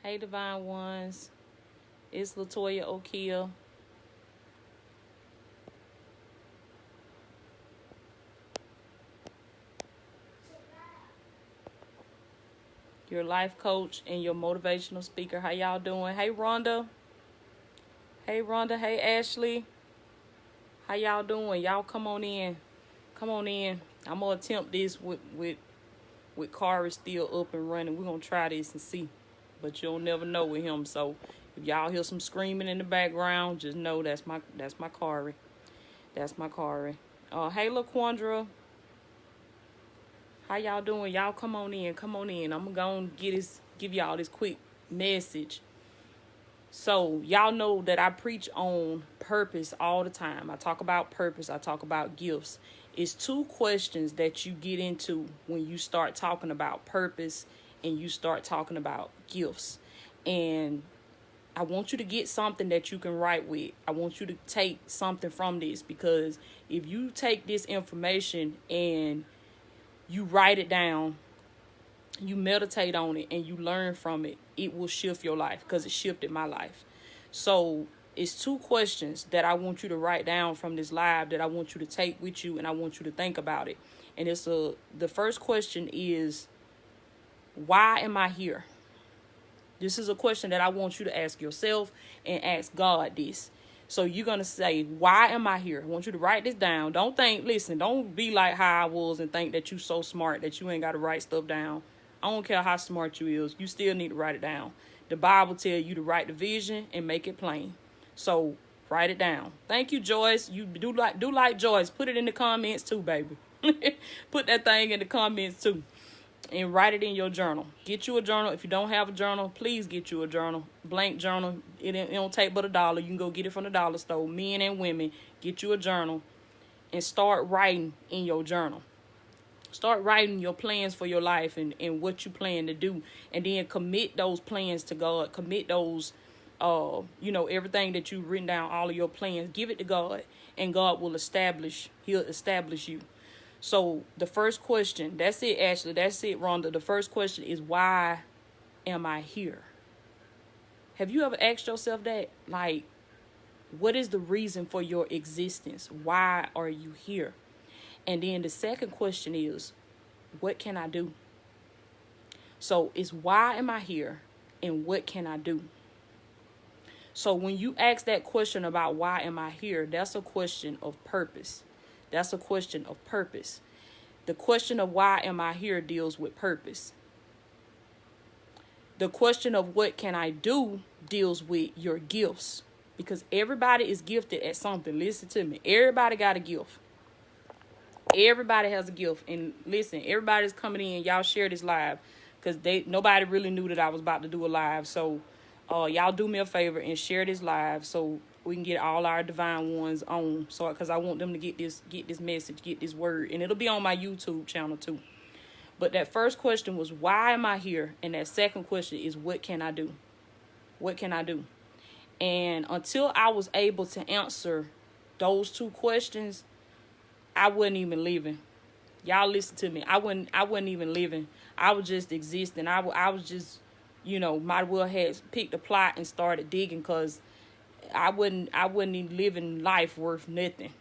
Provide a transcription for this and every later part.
Hey, Divine Ones. It's LATOYA O'Keel. Your life coach and your motivational speaker. How y'all doing? Hey, Rhonda. Hey, Rhonda. Hey, Ashley. How y'all doing? Y'all come on in. Come on in. I'm going to attempt this with Kari still up and running. We're going to try this and see. But you'll never know with him. So if y'all hear some screaming in the background, just know that's my Kari. That's my Kari. Hey, LaQuandra. How y'all doing? Y'all come on in. Come on in. I'm going to give y'all this quick message. So y'all know that I preach on purpose all the time. I talk about purpose. I talk about gifts. It's two questions that you get into when you start talking about purpose and you start talking about gifts. And I want you to get something that you can write with. I want you to take something from this, because if you take this information and you write it down, you meditate on it, and you learn from it, it will shift your life, because it shifted my life. So it's two questions that I want you to write down from this live that I want you to take with you, and I want you to think about it. And the first question is, why am I here? This is a question that I want you to ask yourself and ask God this. So you're going to say, why am I here? I want you to write this down. Don't be like how I was and think that you so smart that you ain't got to write stuff down. I don't care how smart you is. You still need to write it down. The Bible tells you to write the vision and make it plain. So write it down. Thank you, Joyce. You do like Joyce. Put it in the comments too, baby. Put that thing in the comments too. And write it in your journal. Get you a journal. If you don't have a journal, please get you a journal. Blank journal. It don't take but $1. You can go get it from the dollar store. Men and women, get you a journal and start writing in your journal. Start writing your plans for your life and what you plan to do. And then commit those plans to God. Commit those, everything that you've written down, all of your plans. Give it to God. And God will establish you. So the first question, that's it, Ashley. That's it, Rhonda. The first question is, why am I here? Have you ever asked yourself that? Like, what is the reason for your existence? Why are you here? And then the second question is, what can I do? So it's, why am I here and what can I do? So when you ask that question about why am I here, that's a question of purpose. That's a question of purpose. The question of why am I here deals with purpose. The question of what can I do deals with your gifts. Because everybody is gifted at something. Listen to me. Everybody got a gift. Everybody has a gift. And listen, everybody's coming in. Y'all share this live. Because nobody really knew that I was about to do a live. So y'all do me a favor and share this live so we can get all our divine ones on. So, because I want them to get this message, get this word. And it'll be on my YouTube channel too. But that first question was, why am I here? And that second question is, what can I do? What can I do? And until I was able to answer those two questions, I wasn't even living. Y'all listen to me. I wasn't even living. I was just existing. I was just, might well have picked a plot and started digging, because I wasn't even living life worth nothing.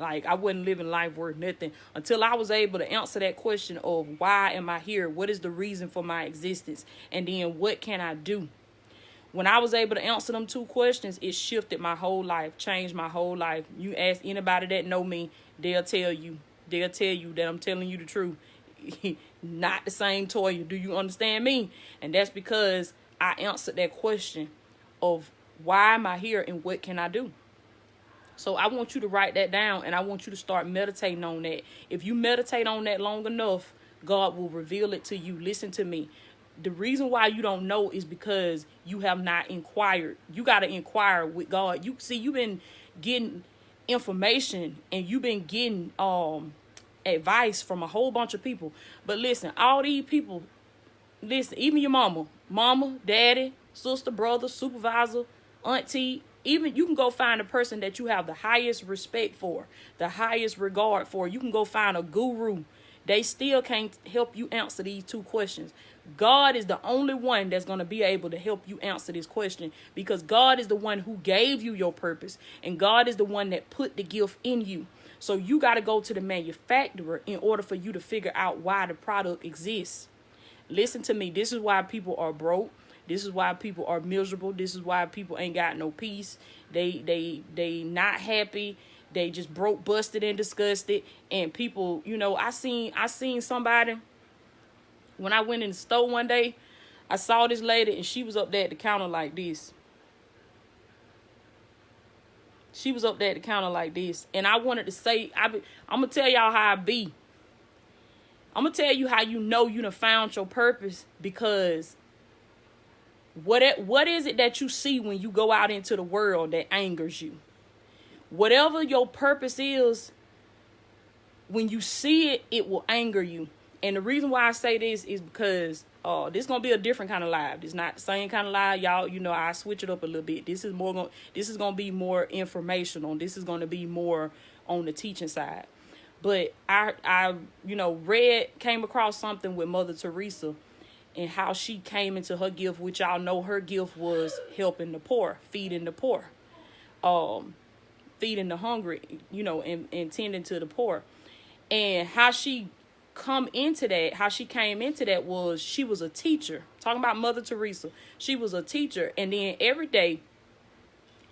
Like, I wasn't living life worth nothing until I was able to answer that question of, why am I here? What is the reason for my existence? And then, what can I do? When I was able to answer them two questions, it shifted my whole life, changed my whole life. You ask anybody that know me, they'll tell you that I'm telling you the truth. Not the same Toya. Do you understand me? And that's because I answered that question of, why am I here and what can I do? So I want you to write that down, and I want you to start meditating on that. If you meditate on that long enough, God will reveal it to you. Listen to me. The reason why you don't know is because you have not inquired. You got to inquire with God. You've been getting information and you've been getting advice from a whole bunch of people. But listen, all these people, listen, even your mama, daddy, sister, brother, supervisor, auntie, even you can go find a person that you have the highest respect for, the highest regard for. You can go find a guru They still can't help you answer these two questions. God is the only one that's going to be able to help you answer this question, because God is the one who gave you your purpose, and God is the one that put the gift in you. So you got to go to the manufacturer in order for you to figure out why the product exists. Listen to me. This is why people are broke. This is why people are miserable. This is why people ain't got no peace. They not happy. They just broke, busted, and disgusted. And people, you know, I seen somebody. When I went in the store one day, I saw this lady, and she was up there at the counter like this. She was up there at the counter like this. And I wanted to say, I'm going to tell y'all how I be. I'm going to tell you how you know you done found your purpose, because what is it that you see when you go out into the world that angers you? Whatever your purpose is, when you see it, it will anger you. And the reason why I say this is because this is going to be a different kind of live. It's not the same kind of live. Y'all, you know, I switch it up a little bit. This is going to be more informational. This is going to be more on the teaching side. But I came across something with Mother Teresa and how she came into her gift, which y'all know her gift was helping the poor, feeding the poor, feeding the hungry, you know, and tending to the poor. And how she came into that was she was a teacher. Talking about Mother Teresa. She was a teacher. And then every day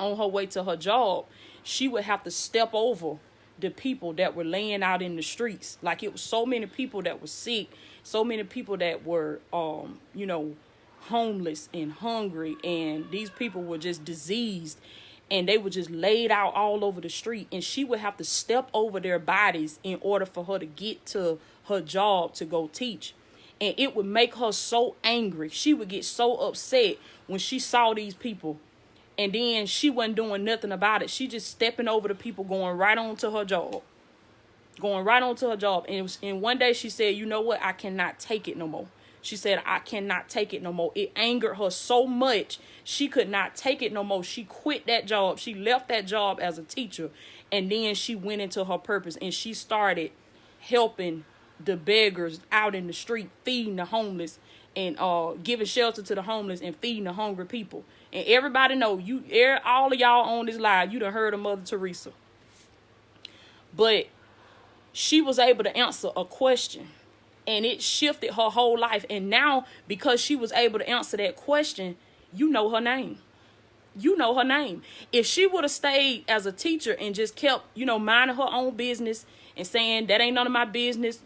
on her way to her job, she would have to step over the people that were laying out in the streets. Like, it was so many people that were sick, so many people that were, homeless and hungry. And these people were just diseased, and they were just laid out all over the street. And she would have to step over their bodies in order for her to get to her job to go teach. And it would make her so angry. She would get so upset when she saw these people. And then she wasn't doing nothing about it. She just stepping over the people, going right on to her job. And one day she said, you know what? I cannot take it no more. She said, I cannot take it no more. It angered her so much. She could not take it no more. She quit that job. She left that job as a teacher. And then she went into her purpose. And she started helping the beggars out in the street, feeding the homeless, and giving shelter to the homeless and feeding the hungry people. And everybody know, all of y'all on this live, you done heard of Mother Teresa. But she was able to answer a question, and it shifted her whole life. And now, because she was able to answer that question, you know her name. You know her name. If she would have stayed as a teacher and just kept, minding her own business and saying, that ain't none of my business,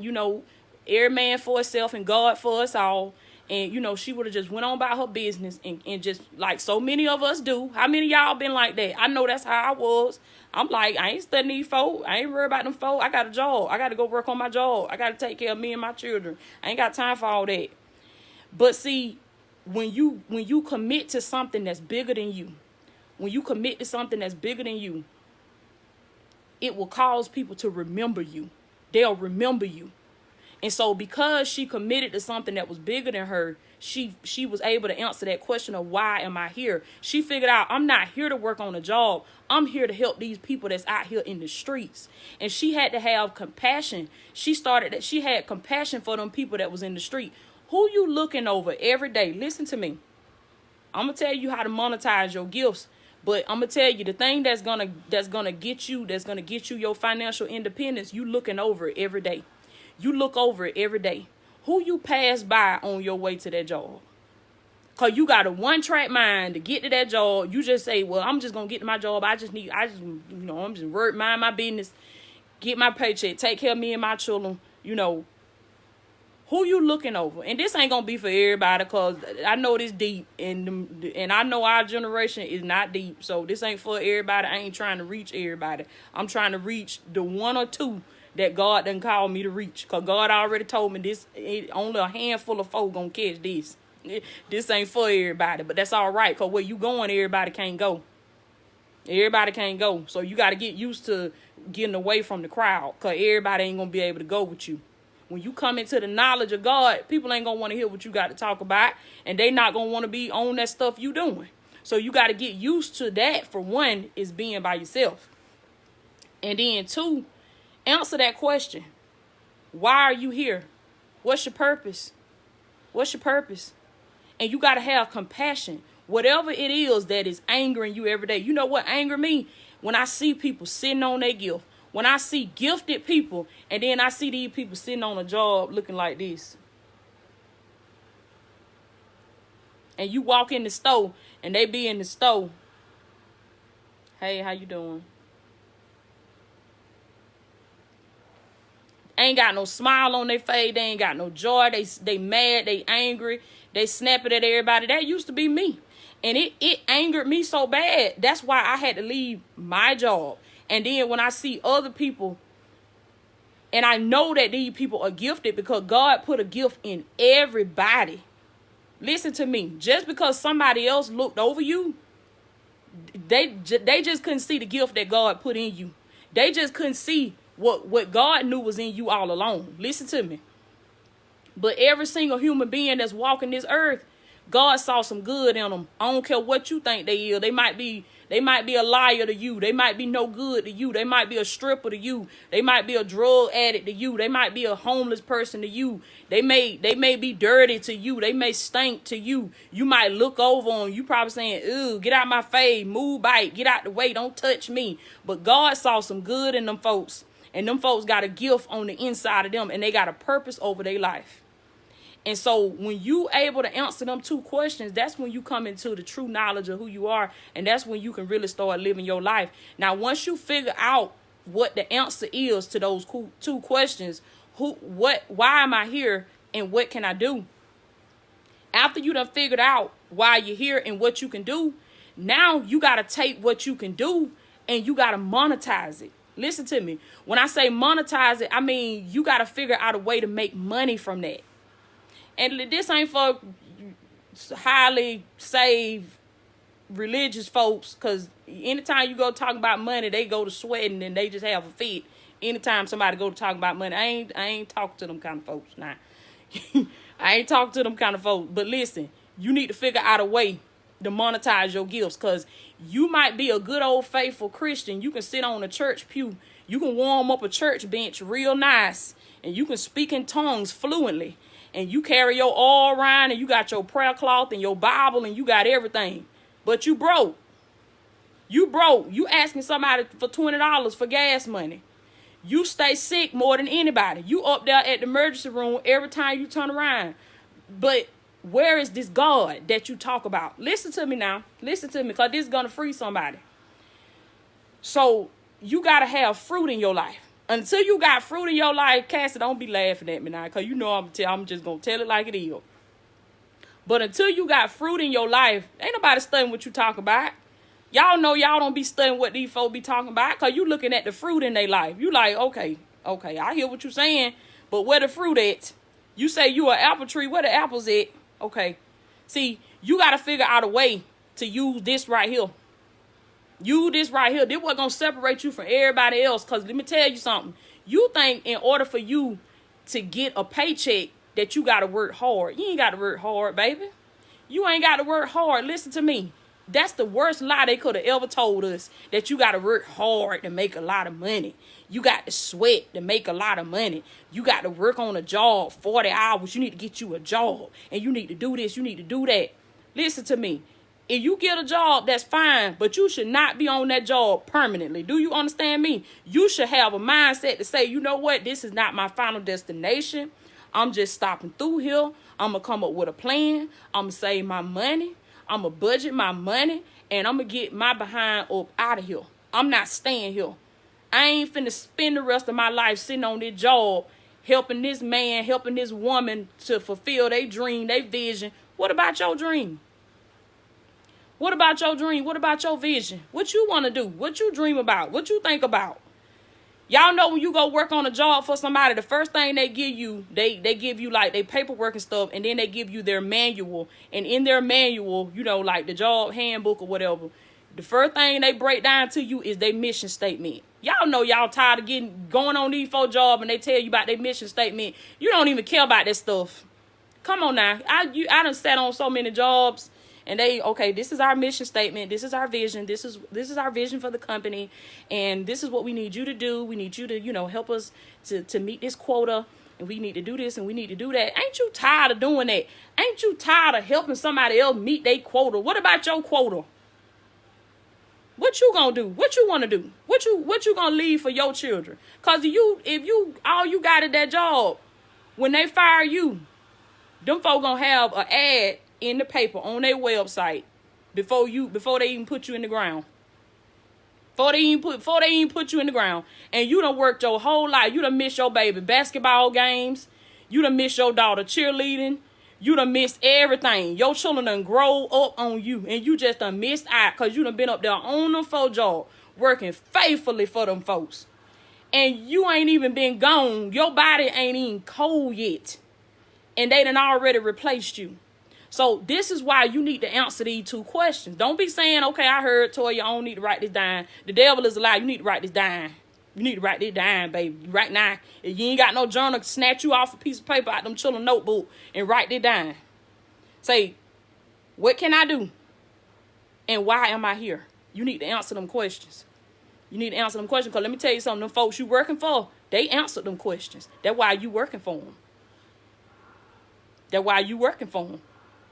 every man for himself and God for us all. And, she would have just went on about her business and just like so many of us do. How many of y'all been like that? I know that's how I was. I'm like, I ain't studying these folk. I ain't worried about them folk. I got a job. I got to go work on my job. I got to take care of me and my children. I ain't got time for all that. But see, when you commit to something that's bigger than you, it will cause people to remember you. They'll remember you. And so because she committed to something that was bigger than her, she was able to answer that question of why am I here? She figured out, I'm not here to work on a job. I'm here to help these people that's out here in the streets. And she had to have compassion. She had compassion for them people that was in the street. Who you looking over every day? Listen to me. I'm going to tell you how to monetize your gifts. But I'm going to tell you the thing that's going to get you your financial independence, you looking over it every day. You look over it every day. Who you pass by on your way to that job? Because you got a one-track mind to get to that job. You just say, well, I'm just going to get to my job. I'm just work, mind my business, get my paycheck, take care of me and my children. Who you looking over? And this ain't going to be for everybody, because I know this deep. And I know our generation is not deep. So this ain't for everybody. I ain't trying to reach everybody. I'm trying to reach the one or two that God done called me to reach. Because God already told me only a handful of folk gonna catch this. This ain't for everybody. But that's all right. Because where you going, everybody can't go. Everybody can't go. So you got to get used to getting away from the crowd. Because everybody ain't going to be able to go with you. When you come into the knowledge of God, people ain't going to want to hear what you got to talk about. And they not going to want to be on that stuff you doing. So you got to get used to that. For one, is being by yourself. And then two, answer that question. Why are you here? What's your purpose? What's your purpose? And you got to have compassion. Whatever it is that is angering you every day. You know what anger me? When I see people sitting on their gift. When I see gifted people, and then I see these people sitting on a job looking like this. And you walk in the store, and they be in the store. Hey, how you doing? Ain't got no smile on their face. They ain't got no joy. They mad. They angry. They snapping at everybody. That used to be me. And it angered me so bad. That's why I had to leave my job. And then when I see other people, and I know that these people are gifted because God put a gift in everybody. Listen to me. Just because somebody else looked over you, they just couldn't see the gift that God put in you. They just couldn't see what God knew was in you all along. Listen to me. But every single human being that's walking this earth, God saw some good in them. I don't care what you think they is. They might be a liar to you. They might be no good to you. They might be a stripper to you. They might be a drug addict to you. They might be a homeless person to you. They may be dirty to you. They may stink to you. You might look over on you probably saying, "Ew, get out my face, move, bite, get out the way, don't touch me." But God saw some good in them folks. And them folks got a gift on the inside of them, and they got a purpose over their life. And so when you able to answer them two questions, that's when you come into the true knowledge of who you are. And that's when you can really start living your life. Now, once you figure out what the answer is to those two questions, why am I here and what can I do? After you done figured out why you're here and what you can do, now you got to take what you can do and you got to monetize it. Listen to me. When I say monetize it, I mean you got to figure out a way to make money from that. And this ain't for highly saved religious folks, because anytime you go talk about money, they go to sweating and they just have a fit. Anytime somebody go to talk about money, I ain't talking to them kind of folks now. I ain't talking to them kind of folks. But listen, you need to figure out a way to monetize your gifts, because you might be a good old faithful Christian. You can sit on a church pew. You can warm up a church bench real nice, and you can speak in tongues fluently. And you carry your oil around, and you got your prayer cloth and your Bible, and you got everything. But you broke. You broke. You asking somebody for $20 for gas money. You stay sick more than anybody. You up there at the emergency room every time you turn around. But where is this God that you talk about? Listen to me now. Listen to me, because this is going to free somebody. So you got to have fruit in your life. Until you got fruit in your life, Cassie, don't be laughing at me now, because you know I'm just going to tell it like it is. But until you got fruit in your life, ain't nobody studying what you talk about. Y'all know y'all don't be studying what these folks be talking about, because you looking at the fruit in their life. You like, okay, I hear what you saying, but where the fruit at? You say you an apple tree, where the apples at? Okay. See, you got to figure out a way to use this right here. Use this right here. This what's going to separate you from everybody else. Because let me tell you something. You think in order for you to get a paycheck that you got to work hard. You ain't got to work hard, baby. You ain't got to work hard. Listen to me. That's the worst lie they could have ever told us, that you got to work hard to make a lot of money. You got to sweat to make a lot of money. You got to work on a job 40 hours. You need to get you a job. And you need to do this. You need to do that. Listen to me. If you get a job, that's fine, but you should not be on that job permanently. Do you understand me? You should have a mindset to say, you know what? This is not my final destination. I'm just stopping through here. I'm going to come up with a plan. I'm going to save my money. I'm going to budget my money, and I'm going to get my behind up out of here. I'm not staying here. I ain't finna spend the rest of my life sitting on this job, helping this man, helping this woman to fulfill their dream, their vision. What about your dream? What about your dream? What about your vision? What you want to do? What you dream about? What you think about? Y'all know when you go work on a job for somebody, the first thing they give you, they give you like their paperwork and stuff, and then they give you their manual. And in their manual, you know, like the job handbook or whatever, the first thing they break down to you is their mission statement. Y'all know y'all tired of going on these 4 jobs and they tell you about their mission statement. You don't even care about that stuff. Come on now. I done sat on so many jobs. And this is our mission statement. This is our vision. This is our vision for the company. And this is what we need you to do. We need you to, help us to meet this quota. and we need to do this and we need to do that. Ain't you tired of doing that? Ain't you tired of helping somebody else meet their quota? What about your quota? What you gonna do? What you wanna do? What you gonna leave for your children? Cause if you all you got at that job, when they fire you, them folk gonna have an ad in the paper on their website before they even put you in the ground. Before they even put you in the ground. And you done worked your whole life. You done missed your baby basketball games. You done missed your daughter cheerleading. You done missed everything. Your children done grow up on you. And you just done missed out because you done been up there on them folk job, working faithfully for them folks. And you ain't even been gone. Your body ain't even cold yet. And they done already replaced you. So this is why you need to answer these two questions. Don't be saying, okay, I heard, Toya, I don't need to write this down. The devil is a lie. You need to write this down. You need to write this down, baby. Right now, if you ain't got no journal, snatch you off a piece of paper out them children notebook and write it down. Say, what can I do? And why am I here? You need to answer them questions. You need to answer them questions. Because let me tell you something, them folks you working for, they answered them questions. That's why you working for them. That's why you working for them.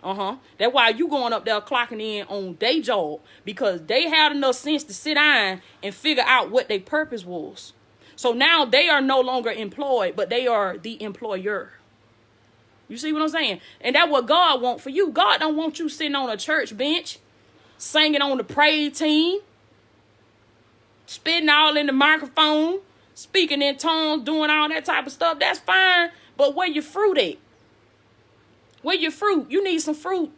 That's why you going up there clocking in on their job, because they had enough sense to sit down and figure out what their purpose was. So now they are no longer employed, but they are the employer. You see what I'm saying? And that's what God wants for you. God don't want you sitting on a church bench, singing on the praise team, spitting all in the microphone, speaking in tongues, doing all that type of stuff. That's fine, but where your fruit at? Where your fruit? You need some fruit.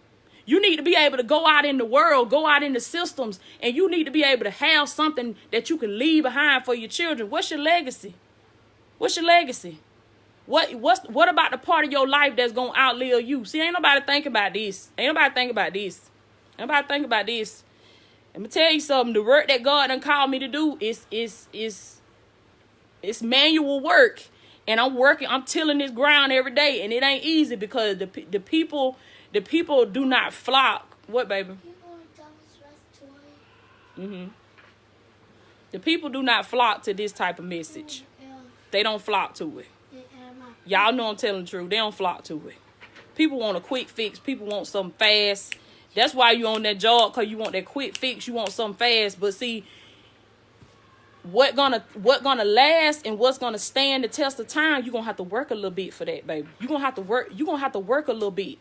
You need to be able to go out in the world, go out in the systems, and you need to be able to have something that you can leave behind for your children. What's your legacy? What's your legacy? What about the part of your life that's gonna outlive you? See, ain't nobody think about this. Ain't nobody think about this. Ain't nobody think about this. Let me tell you something. The work that God done called me to do is manual work. And I'm tilling this ground every day, and it ain't easy because the people do not flock. What, baby? The people do not flock to this type of message. They don't flock to it. Y'all know I'm telling the truth. They don't flock to it. People want a quick fix. People want something fast. That's why you on that job, because you want that quick fix. You want something fast. But see, what gonna last and what's gonna stand the test of time, you're gonna have to work a little bit for that, baby. You're gonna have to work a little bit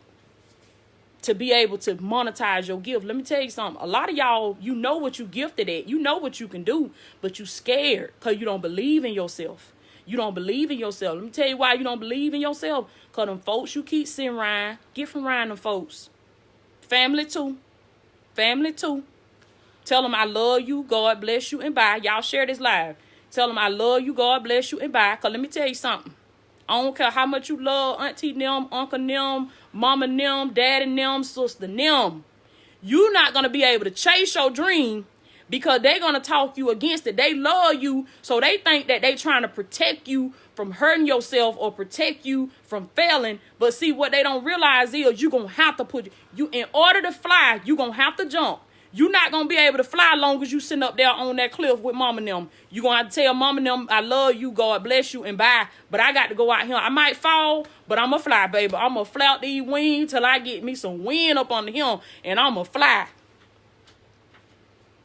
to be able to monetize your gift. Let me tell you something. A lot of y'all, you know what you gifted at. You know what you can do, but you scared because you don't believe in yourself. You don't believe in yourself. Let me tell you why you don't believe in yourself. Because them folks you keep sitting around, get from around them folks. Family too. Tell them I love you, God bless you, and bye. Y'all share this live. Tell them I love you, God bless you, and bye. Because let me tell you something. I don't care how much you love auntie them, uncle them, mama them, daddy them, sister them. You're not going to be able to chase your dream because they're going to talk you against it. They love you, so they think that they trying to protect you from hurting yourself or protect you from failing. But see, what they don't realize is you're going to have to in order to fly, you're going to have to jump. You're not going to be able to fly long as you sitting up there on that cliff with mama and them. You're going to have to tell mama and them, I love you, God bless you, and bye. But I got to go out here. I might fall, but I'm going to fly, baby. I'm going to flap these wings till I get me some wind up under him, and I'm going to fly.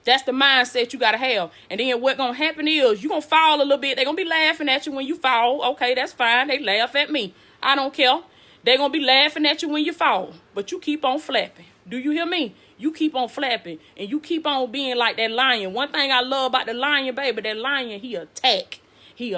That's the mindset you got to have. And then what's going to happen is you're going to fall a little bit. They're going to be laughing at you when you fall. Okay, that's fine. They laugh at me. I don't care. They're going to be laughing at you when you fall. But you keep on flapping. Do you hear me? You keep on flapping, and you keep on being like that lion. One thing I love about the lion, baby, that lion, he attack, baby.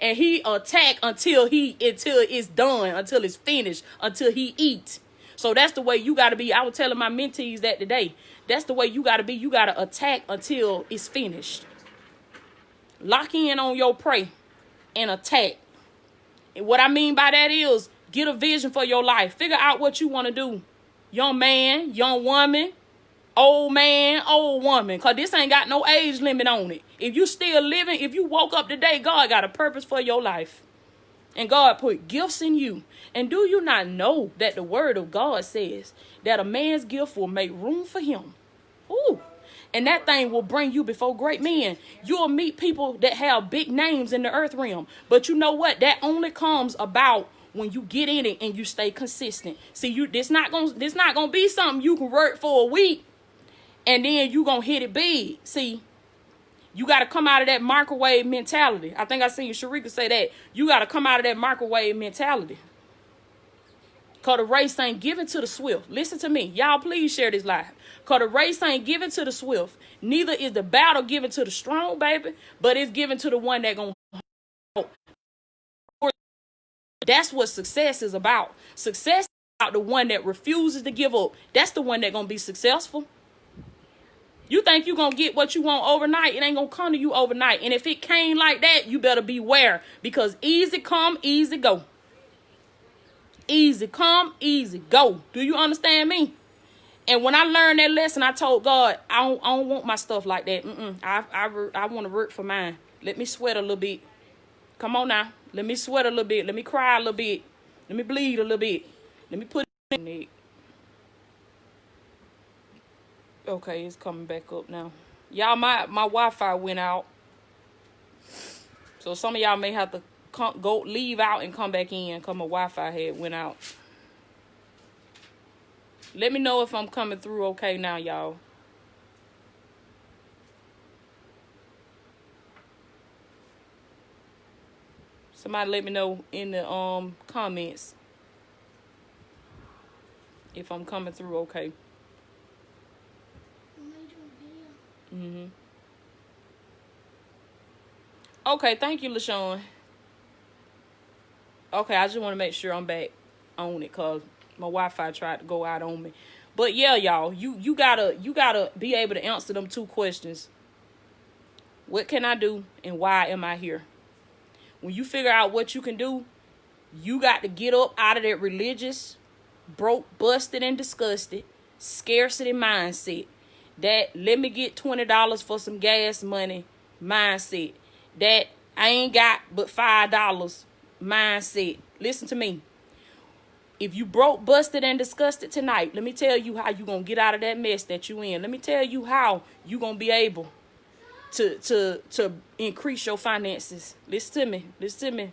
And he attack until it's done, until it's finished, until he eats. So that's the way you got to be. I was telling my mentees that today. That's the way you got to be. You got to attack until it's finished. Lock in on your prey and attack. And what I mean by that is, get a vision for your life. Figure out what you want to do. Young man, young woman, old man, old woman. Because this ain't got no age limit on it. If you still living, if you woke up today, God got a purpose for your life. And God put gifts in you. And do you not know that the word of God says that a man's gift will make room for him? Ooh. And that thing will bring you before great men. You'll meet people that have big names in the earth realm. But you know what? That only comes about when you get in it and you stay consistent. See, this not gonna be something you can work for a week and then you gonna hit it big. See, you got to come out of that microwave mentality. I think I seen Sharika say that. You got to come out of that microwave mentality. Because the race ain't given to the swift. Listen to me. Y'all, please share this live. Because the race ain't given to the swift. Neither is the battle given to the strong, baby. But it's given to the one that going to. That's what success is about. Success is about the one that refuses to give up. That's the one that going to be successful. You think you're going to get what you want overnight. It ain't going to come to you overnight. And if it came like that, you better beware. Because easy come, easy go. Easy come, easy go. Do you understand me? And when I learned that lesson, I told God, I don't want my stuff like that. I want to work for mine. Let me sweat a little bit. Come on now. Let me sweat a little bit. Let me cry a little bit. Let me bleed a little bit. Let me put it in it. Okay, it's coming back up now. Y'all, my Wi-Fi went out. So some of y'all may have to leave out and come back in because my Wi-Fi went out. Let me know if I'm coming through okay now, y'all. Somebody let me know in the comments if I'm coming through okay. Okay, thank you, LaShawn. Okay, I just want to make sure I'm back on it because my Wi-Fi tried to go out on me. But yeah, y'all, you gotta be able to answer them two questions. What can I do and why am I here? When you figure out what you can do, you got to get up out of that religious, broke, busted, and disgusted scarcity mindset. That let me get $20 for some gas money mindset. That I ain't got but $5 mindset. Listen to me. If you broke, busted, and disgusted tonight, let me tell you how you going to get out of that mess that you in. Let me tell you how you going to be able to increase your finances. Listen to me. Listen to me.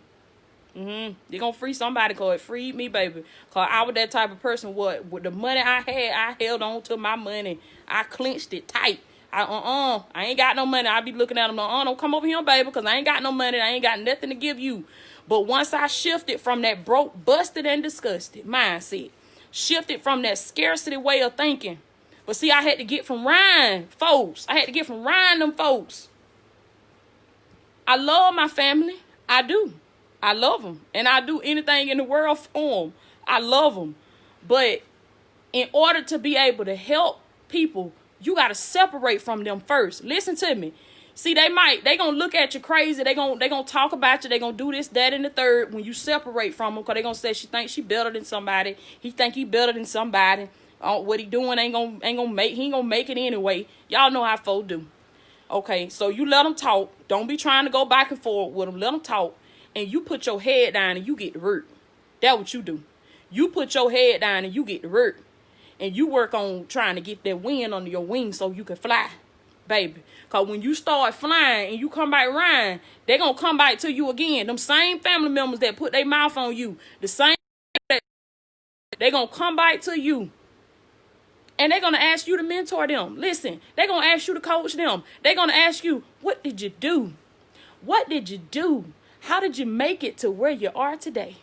You're going to free somebody because it freed me, baby. Because I was that type of person. With the money I had, I held on to my money. I clenched it tight. I ain't got no money. I be looking at them. Don't come over here, baby, because I ain't got no money. I ain't got nothing to give you. But once I shifted from that broke, busted, and disgusted mindset, shifted from that scarcity way of thinking. But see, I had to get from Ryan, folks. I had to get from Ryan, them folks. I love my family. I do. I love them. And I do anything in the world for them. I love them. But in order to be able to help people, you got to separate from them first. Listen to me. See, they going to look at you crazy. They going to talk about you. They going to do this, that, and the third when you separate from them. Because they going to say she thinks she better than somebody. He think he better than somebody. What he doing ain't gonna make it anyway. Y'all know how folks do. Okay, so you let them talk. Don't be trying to go back and forth with them. Let them talk. And you put your head down and you get to work. That's what you do. You put your head down and you get to work. And you work on trying to get that wind under your wings so you can fly, baby. Because when you start flying and you come back around, they're going to come back to you again. Them same family members that put their mouth on you, the same, they're going to come back to you. And they're going to ask you to mentor them. Listen, they're going to ask you to coach them. They're going to ask you, what did you do? What did you do? How did you make it to where you are today?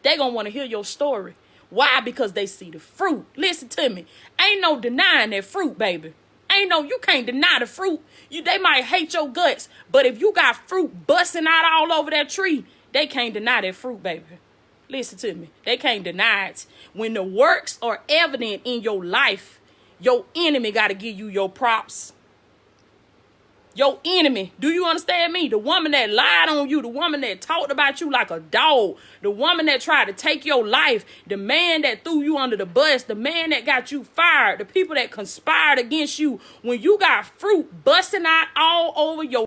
They're going to want to hear your story. Why? Because they see the fruit. Listen to me. Ain't no denying that fruit, baby. You can't deny the fruit. They might hate your guts, but if you got fruit busting out all over that tree, they can't deny that fruit, baby. Listen to me. They can't deny it. When the works are evident in your life, your enemy got to give you your props. Your enemy. Do you understand me? The woman that lied on you, the woman that talked about you like a dog, the woman that tried to take your life, the man that threw you under the bus, the man that got you fired, the people that conspired against you. When you got fruit busting out all over your